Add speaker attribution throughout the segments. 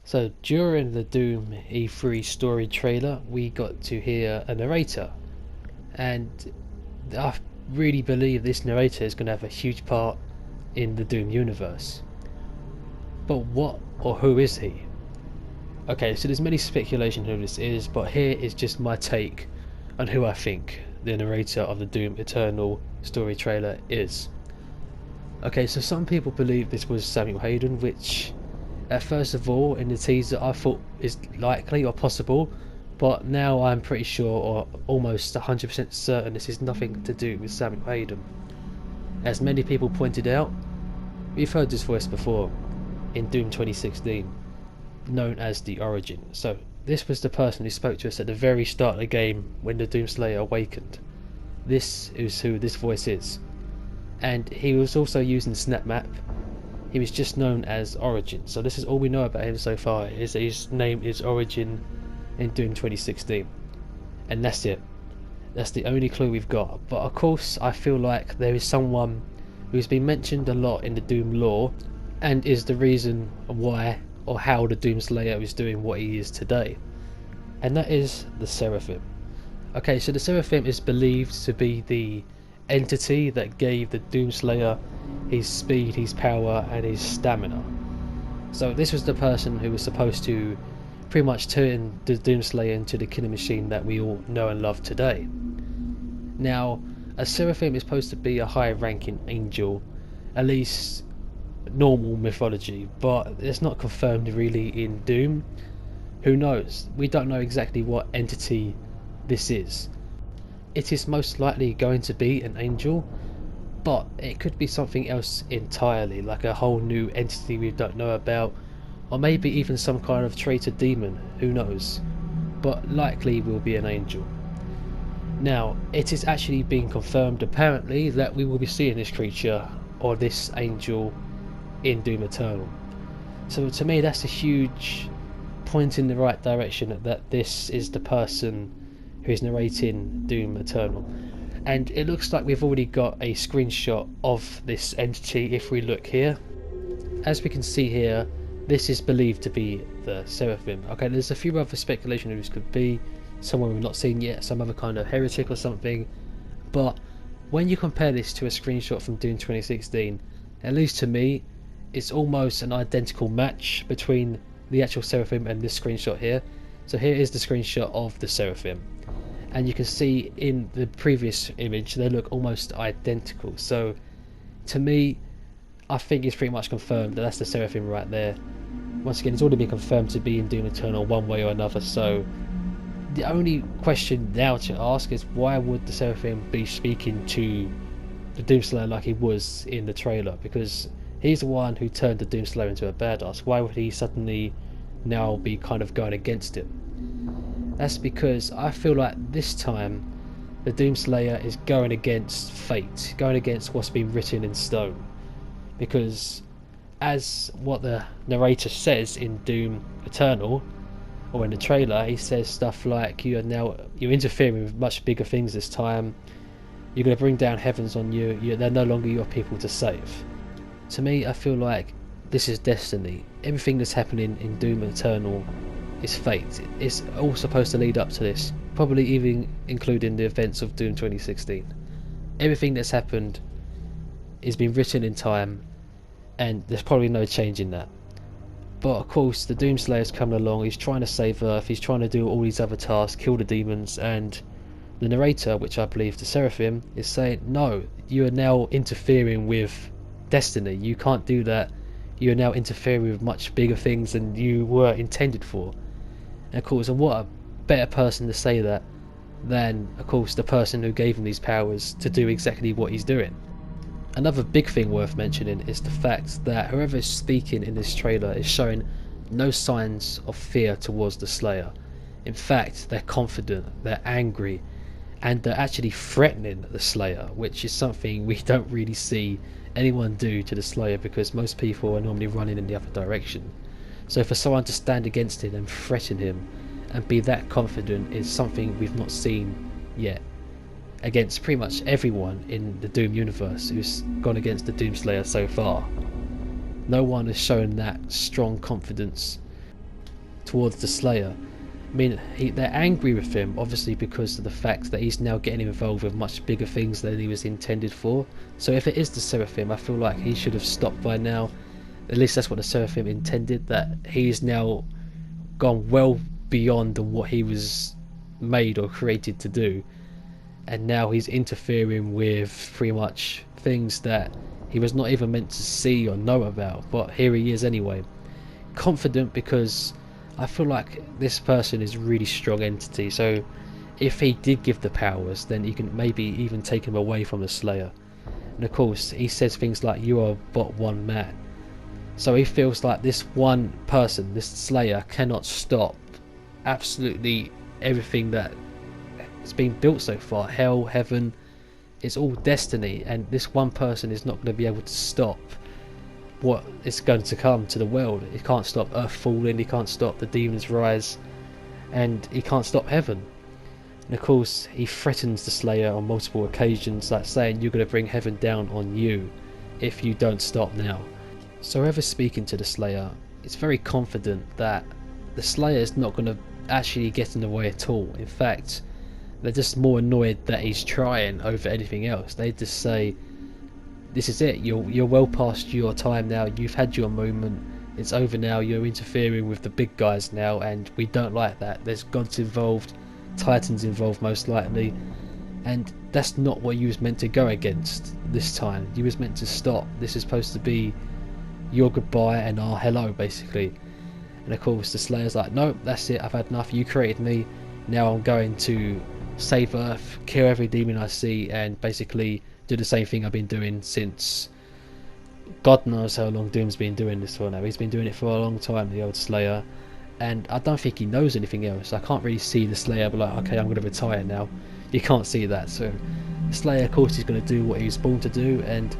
Speaker 1: So during the Doom E3 story trailer, we got to hear a narrator, and I really believe this narrator is going to have a huge part in the Doom universe. But what or who is he? Okay, so there's many speculation who this is, but here is just my take on who I think the narrator of the Doom Eternal story trailer is. Okay, so some people believe this was Samuel Hayden, which first of all in the teaser I thought is likely or possible, but now I'm pretty sure or almost 100% certain this is nothing to do with Samuel Hayden. As many people pointed out, we've heard this voice before in Doom 2016, known as the Origin. So this was the person who spoke to us at the very start of the game when the Doomslayer awakened. This is who this voice is. And he was also using SnapMap. He was just known as Origin, so this is all we know about him so far, is that his name is Origin in Doom 2016. And that's it. That's the only clue we've got. But of course I feel like there is someone who's been mentioned a lot in the Doom lore and is the reason why or how the Doomslayer is doing what he is today. And that is the Seraphim. Okay, so the Seraphim is believed to be the entity that gave the Doomslayer his speed, his power and his stamina. So this was the person who was supposed to pretty much turn the Doomslayer into the killing machine that we all know and love today. Now, a Seraphim is supposed to be a high ranking angel, at least normal mythology, but it's not confirmed really in Doom. Who knows? We don't know exactly what entity this is. It is most likely going to be an angel, but it could be something else entirely, like a whole new entity we don't know about, or maybe even some kind of traitor demon, who knows, but likely will be an angel. Now, it is actually being confirmed apparently that we will be seeing this creature or this angel in Doom Eternal. So to me that's a huge point in the right direction, that this is the person who is narrating Doom Eternal. And it looks like we've already got a screenshot of this entity if we look here. As we can see here, this is believed to be the Seraphim. Okay, there's a few other speculation who this could be, someone we've not seen yet, some other kind of heretic or something, but when you compare this to a screenshot from Doom 2016, at least to me, it's almost an identical match between the actual Seraphim and this screenshot here. So here is the screenshot of the Seraphim, and you can see in the previous image they look almost identical. So to me, I think it's pretty much confirmed that that's the Seraphim right there. Once again, it's already been confirmed to be in Doom Eternal one way or another, so the only question now to ask is why would the Seraphim be speaking to the Doomslayer like he was in the trailer? Because he's the one who turned the Doomslayer into a badass. Why would he suddenly now be kind of going against him? That's because I feel like this time the Doomslayer is going against fate, going against what's been written in stone. Because as what the narrator says in Doom Eternal, or in the trailer, he says stuff like you're interfering with much bigger things this time, you're going to bring down heavens on you, they're no longer your people to save. To me, I feel like this is destiny. Everything that's happening in Doom Eternal is fate. It's all supposed to lead up to this, probably even including the events of Doom 2016. Everything that's happened is been written in time, and there's probably no change in that. But of course the Doomslayer's coming along, he's trying to save Earth, he's trying to do all these other tasks, kill the demons, and the narrator, which I believe the Seraphim, is saying, no, you are now interfering with destiny, you can't do that, you are now interfering with much bigger things than you were intended for. And of course, and what a better person to say that than, of course, the person who gave him these powers to do exactly what he's doing. Another big thing worth mentioning is the fact that whoever is speaking in this trailer is showing no signs of fear towards the Slayer. In fact, they're confident, they're angry, and they're actually threatening the Slayer, which is something we don't really see anyone do to the Slayer, because most people are normally running in the other direction. So for someone to stand against him and threaten him and be that confident is something we've not seen yet, against pretty much everyone in the Doom universe who's gone against the Doomslayer so far. No one has shown that strong confidence towards the Slayer. I mean, they're angry with him, obviously because of the fact that he's now getting involved with much bigger things than he was intended for. So if it is the Seraphim, I feel like he should have stopped by now. At least that's what the Seraphim intended, that he's now gone well beyond what he was made or created to do. And now he's interfering with pretty much things that he was not even meant to see or know about. But here he is anyway. Confident because I feel like this person is a really strong entity, so if he did give the powers, then he can maybe even take him away from the Slayer. And of course, he says things like, "You are but one man." So he feels like this one person, this Slayer, cannot stop absolutely everything that has been built so far. Hell, heaven, it's all destiny, and this one person is not going to be able to stop what is going to come to the world. He can't stop Earth falling, he can't stop the demons rise, and he can't stop heaven. And of course, he threatens the Slayer on multiple occasions, like saying, "You're going to bring heaven down on you if you don't stop now." So whoever speaking to the Slayer is very confident that the Slayer is not going to actually get in the way at all. In fact, they're just more annoyed that he's trying over anything else. They just say, "This is it, you're well past your time now, you've had your moment, it's over now, you're interfering with the big guys now, and we don't like that. There's gods involved, titans involved most likely, and that's not what you was meant to go against this time. You was meant to stop. This is supposed to be your goodbye and our hello, basically." And of course the Slayer's like, "No, that's it, I've had enough, you created me, now I'm going to save Earth, kill every demon I see, and basically do the same thing I've been doing since God knows how long Doom's been doing this for now. He's been doing it for a long time, the old Slayer, and I don't think he knows anything else. I can't really see the Slayer be like, "Okay, I'm going to retire now." You can't see that. So the Slayer, of course, is going to do what he was born to do, and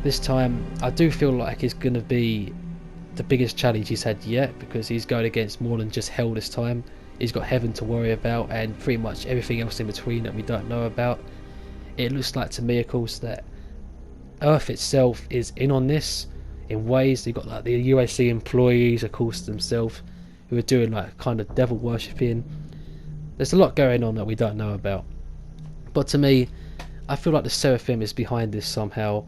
Speaker 1: this time I do feel like it's going to be the biggest challenge he's had yet, because he's going against more than just hell this time. He's got heaven to worry about and pretty much everything else in between that we don't know about. It looks like to me, of course, that Earth itself is in on this in ways. You've got like the UAC employees, of course, themselves, who are doing like kind of devil worshipping. There's a lot going on that we don't know about. But to me, I feel like the Seraphim is behind this somehow,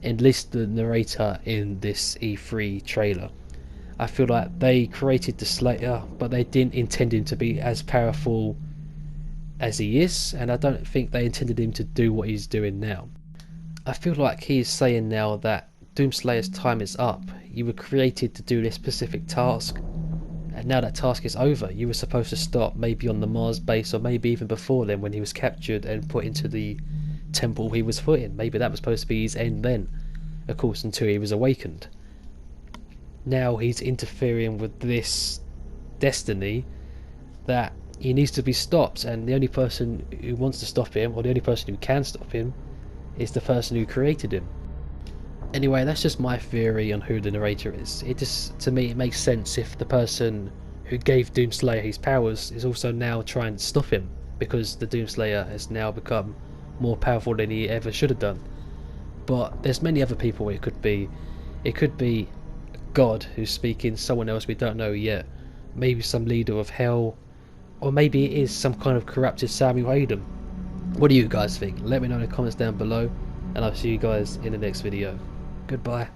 Speaker 1: at least the narrator in this E3 trailer. I feel like they created the Slayer, but they didn't intend him to be as powerful as he is, and I don't think they intended him to do what he's doing now. I feel like he's saying now that Doomslayer's time is up. You were created to do this specific task, and now that task is over. You were supposed to stop maybe on the Mars base, or maybe even before then when he was captured and put into the temple he was put in. Maybe that was supposed to be his end then, of course, until he was awakened. Now he's interfering with this destiny that he needs to be stopped, and the only person who wants to stop him, or the only person who can stop him, is the person who created him. Anyway, that's just my theory on who the narrator is. It just, to me, it makes sense if the person who gave Doomslayer his powers is also now trying to stop him, because the Doomslayer has now become more powerful than he ever should have done. But there's many other people it could be. It could be God who's speaking, someone else we don't know yet, maybe some leader of hell, or maybe it is some kind of corrupted Samuel Adam. What do you guys think? Let me know in the comments down below, and I'll see you guys in the next video. Goodbye.